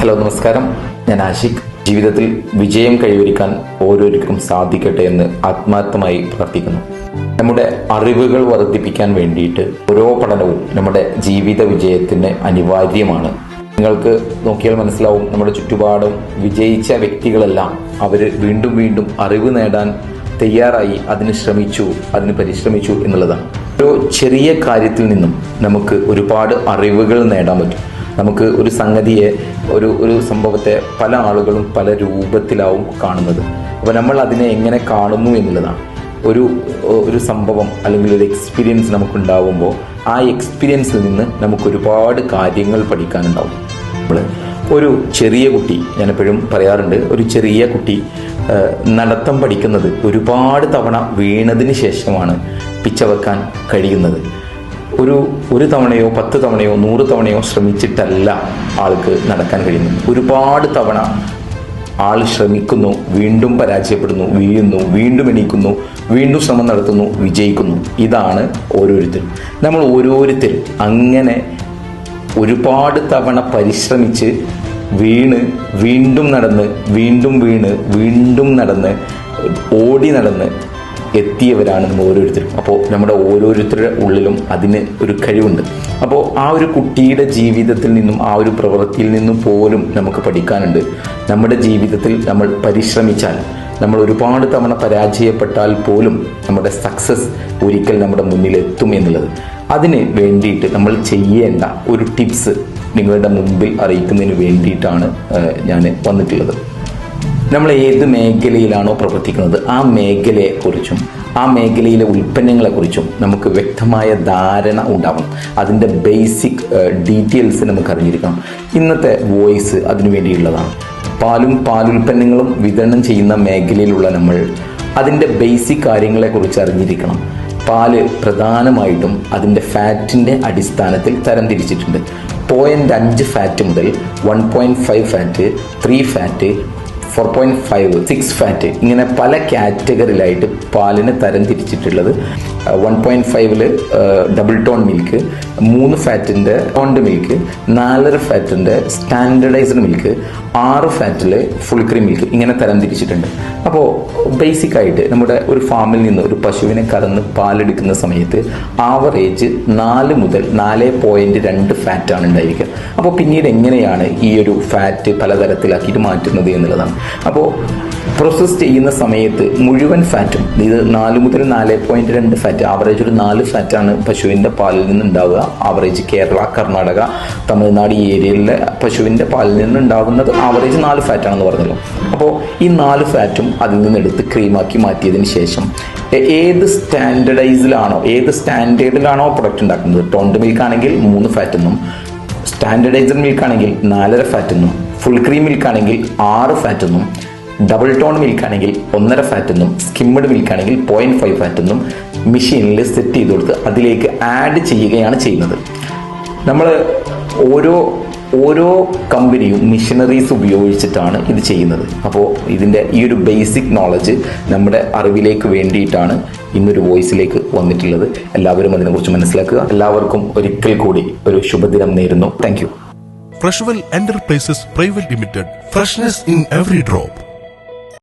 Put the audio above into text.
Hello, നമസ്കാരം. ഞാൻ ആഷിഖ്. ജീവിതത്തിൽ വിജയം കൈവരിക്കാൻ ഓരോരുത്തർക്കും സാധിക്കട്ടെ എന്ന് ആത്മാർത്ഥമായി പ്രാർത്ഥിക്കുന്നു. നമ്മുടെ അറിവുകൾ വർദ്ധിപ്പിക്കാൻ വേണ്ടിയിട്ട് ഓരോ പഠനവും നമ്മുടെ ജീവിത വിജയത്തിന് അനിവാര്യമാണ്. നിങ്ങൾക്ക് നോക്കിയാൽ മനസ്സിലാവും, നമ്മുടെ ചുറ്റുപാടും വിജയിച്ച വ്യക്തികളെല്ലാം അവർ വീണ്ടും വീണ്ടും അറിവ് നേടാൻ തയ്യാറായി, അതിന് ശ്രമിച്ചു, അതിന് പരിശ്രമിച്ചു എന്നുള്ളതാണ്. ഒരു ചെറിയ കാര്യത്തിൽ നിന്നും നമുക്ക് ഒരുപാട് അറിവുകൾ നേടാൻ പറ്റും. നമുക്ക് ഒരു സംഗതിയെ, ഒരു സംഭവത്തെ പല ആളുകളും പല രൂപത്തിലാവും കാണുന്നത്. അപ്പോൾ നമ്മൾ അതിനെ എങ്ങനെ കാണുന്നു എന്നുള്ളതാണ്. ഒരു സംഭവം അല്ലെങ്കിൽ ഒരു എക്സ്പീരിയൻസ് നമുക്കുണ്ടാവുമ്പോൾ ആ എക്സ്പീരിയൻസിൽ നിന്ന് നമുക്ക് ഒരുപാട് കാര്യങ്ങൾ പഠിക്കാനുണ്ടാവും. ഒരു ചെറിയ കുട്ടി, ഞാനെപ്പോഴും പറയാറുണ്ട്, ഒരു ചെറിയ കുട്ടി നടത്തം പഠിക്കുന്നത് ഒരുപാട് തവണ വീണതിന് ശേഷമാണ് പിച്ച വെക്കാൻ കഴിയുന്നത്. ഒരു തവണയോ 10 തവണയോ 100 തവണയോ ശ്രമിച്ചിട്ടല്ല ആൾക്ക് നടക്കാൻ കഴിയുന്നത്. ഒരുപാട് തവണ ആൾ ശ്രമിക്കുന്നു, വീണ്ടും പരാജയപ്പെടുന്നു, വീഴുന്നു, വീണ്ടും എണീക്കുന്നു, വീണ്ടും ശ്രമം നടത്തുന്നു, വിജയിക്കുന്നു. ഇതാണ് ഓരോരുത്തരും. നമ്മൾ ഓരോരുത്തരും അങ്ങനെ ഒരുപാട് തവണ പരിശ്രമിച്ച് വീണ്, വീണ്ടും നടന്ന്, വീണ്ടും വീണ്, വീണ്ടും നടന്ന്, ഓടി നടന്ന് എത്തിയവരാണ് നമ്മൾ ഓരോരുത്തരും. അപ്പോൾ നമ്മുടെ ഓരോരുത്തരുടെ ഉള്ളിലും അതിന് ഒരു കഴിവുണ്ട്. അപ്പോൾ ആ ഒരു കുട്ടിയുടെ ജീവിതത്തിൽ നിന്നും, ആ ഒരു പ്രവൃത്തിയിൽ നിന്നും പോലും നമുക്ക് പഠിക്കാനുണ്ട്. നമ്മുടെ ജീവിതത്തിൽ നമ്മൾ പരിശ്രമിച്ചാൽ, നമ്മൾ ഒരുപാട് തവണ പരാജയപ്പെട്ടാൽ പോലും നമ്മുടെ സക്സസ് ഒരിക്കൽ നമ്മുടെ മുന്നിൽ എത്തും എന്നുള്ളത്. അതിന് വേണ്ടിയിട്ട് നമ്മൾ ചെയ്യേണ്ട ഒരു ടിപ്സ് നിങ്ങളുടെ മുമ്പിൽ അറിയിക്കുന്നതിന് വേണ്ടിയിട്ടാണ് ഞാൻ വന്നിട്ടുള്ളത്. നമ്മൾ ഏത് മേഖലയിലാണോ പ്രവർത്തിക്കുന്നത് ആ മേഖലയെക്കുറിച്ചും ആ മേഖലയിലെ ഉൽപ്പന്നങ്ങളെക്കുറിച്ചും നമുക്ക് വ്യക്തമായ ധാരണ ഉണ്ടാവണം. അതിൻ്റെ ബേസിക് ഡീറ്റെയിൽസ് നമുക്ക് അറിഞ്ഞിരിക്കണം. ഇന്നത്തെ വോയിസ് അതിനു വേണ്ടിയുള്ളതാണ്. പാലുൽപ്പന്നങ്ങളും വിതരണം ചെയ്യുന്ന മേഖലയിലുള്ള നമ്മൾ അതിൻ്റെ ബേസിക് കാര്യങ്ങളെക്കുറിച്ച് അറിഞ്ഞിരിക്കണം. പാല് പ്രധാനമായിട്ടും അതിൻ്റെ ഫാറ്റിൻ്റെ അടിസ്ഥാനത്തിൽ തരംതിരിച്ചിട്ടുണ്ട്. 0.5 ഫാറ്റ് മുതൽ 1.5 ഫാറ്റ്, 3 ഫാറ്റ്, 4.5, 6 ഫാറ്റ്, ഇങ്ങനെ പല കാറ്റഗറിയിലായിട്ട് പാലിന് തരം തിരിച്ചിട്ടുള്ളത്. 1.5 ഡബിൾ ടോൺ മിൽക്ക്, 3 ഫാറ്റിൻ്റെ ടോൺഡ് മിൽക്ക്, 4.5 ഫാറ്റിൻ്റെ സ്റ്റാൻഡേർഡൈസ്ഡ് മിൽക്ക്, 6 ഫാറ്റിൽ ഫുൾ ക്രീം മിൽക്ക്, ഇങ്ങനെ തരം തിരിച്ചിട്ടുണ്ട്. അപ്പോൾ ബേസിക്കായിട്ട് നമ്മുടെ ഒരു ഫാമിൽ നിന്ന് ഒരു പശുവിനെ കറന്ന് പാലെടുക്കുന്ന സമയത്ത് ആവറേജ് 4 മുതൽ 4.2 ഫാറ്റാണ് ഉണ്ടായിരിക്കുക. അപ്പോൾ പിന്നീട് എങ്ങനെയാണ് ഈ ഒരു ഫാറ്റ് പലതരത്തിലാക്കിയിട്ട് മാറ്റുന്നത് എന്നുള്ളതാണ്. അപ്പോൾ പ്രോസസ് ചെയ്യുന്ന സമയത്ത് മുഴുവൻ ഫാറ്റും, ഇത് 4 മുതൽ 4.2 ഫാറ്റ്, ആവറേജ് ഒരു 4 ഫാറ്റാണ് പശുവിൻ്റെ പാലിൽ നിന്ന് ഉണ്ടാവുക. ആവറേജ് കേരള, കർണാടക, തമിഴ്നാട് ഈ ഏരിയയിലെ പശുവിൻ്റെ പാലിൽ നിന്ന് ഉണ്ടാകുന്നത് ആവറേജ് 4 ഫാറ്റാണെന്ന് പറഞ്ഞല്ലോ. അപ്പോൾ ഈ 4 ഫാറ്റും അതിൽ നിന്ന് എടുത്ത് ക്രീമാക്കി മാറ്റിയതിന് ശേഷം ഏത് സ്റ്റാൻഡേർഡിലാണോ പ്രൊഡക്റ്റ് ഉണ്ടാക്കുന്നത്, ടോൺഡ് മിൽക്ക് ആണെങ്കിൽ 3 ഫാറ്റെന്നും, സ്റ്റാൻഡേർഡൈസ്ഡ് മിൽക്ക് ആണെങ്കിൽ 4.5 ഫാറ്റെന്നും, ഫുൾ ക്രീം മിൽക്ക് ആണെങ്കിൽ 6 ഫാറ്റെന്നും, ഡബിൾ ടോൺ മിൽക്ക് ആണെങ്കിൽ 1.5 ഫാറ്റെന്നും, സ്കിമ്മഡ് മിൽക്ക് ആണെങ്കിൽ 0.5 ഫാറ്റെന്നും മെഷീനിൽ സെറ്റ് ചെയ്ത് കൊടുത്ത് അതിലേക്ക് ആഡ് ചെയ്യുകയാണ് ചെയ്യുന്നത്. നമ്മൾ ഓരോ കമ്പനിയും മിഷനറീസ് ഉപയോഗിച്ചിട്ടാണ് ഇത് ചെയ്യുന്നത്. അപ്പോൾ ഇതിൻ്റെ ഈ ഒരു ബേസിക് നോളജ് നമ്മുടെ അറിവിലേക്ക് വേണ്ടിയിട്ടാണ് ഇന്നൊരു വോയിസിലേക്ക് വന്നിട്ടുള്ളത്. എല്ലാവരും അതിനെക്കുറിച്ച് മനസ്സിലാക്കുക. എല്ലാവർക്കും ഒരിക്കൽ കൂടി ഒരു ശുഭദിനം നേരുന്നു. Thank you. Freshwell Enterprises Private Limited. Freshness in every drop.